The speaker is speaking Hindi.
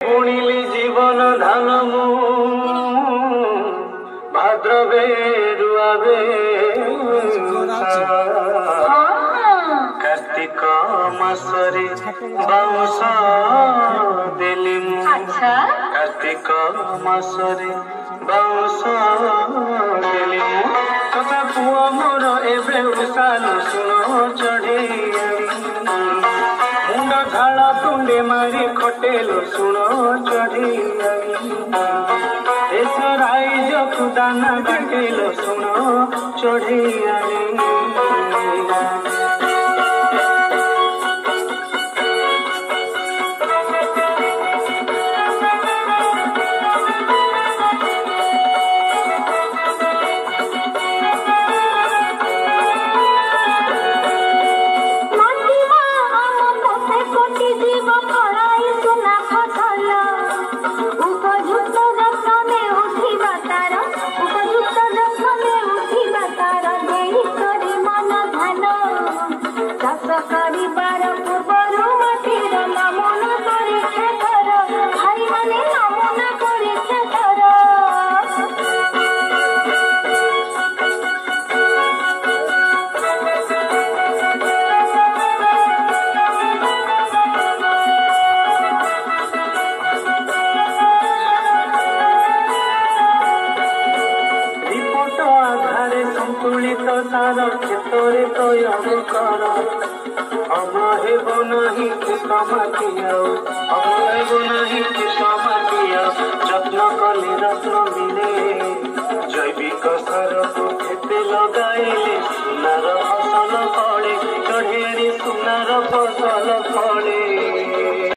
बुणिली जीवन धान मु भाद्रवे रुआवे कार्तिक मासरे बाउंस देली मु कार्तिक मासरे बाउंस देली मु तथा पुआ मोर एबे उसालु सुनो चढ़े मुंड झाड़ तुंडे मारी खटेलो सुनो चढ़े राइज खुदाना बाटेलो सुनो चढ़े संतुलित सार क्षेत्र प्रयोग कर अम हेब नहीं खेत माटी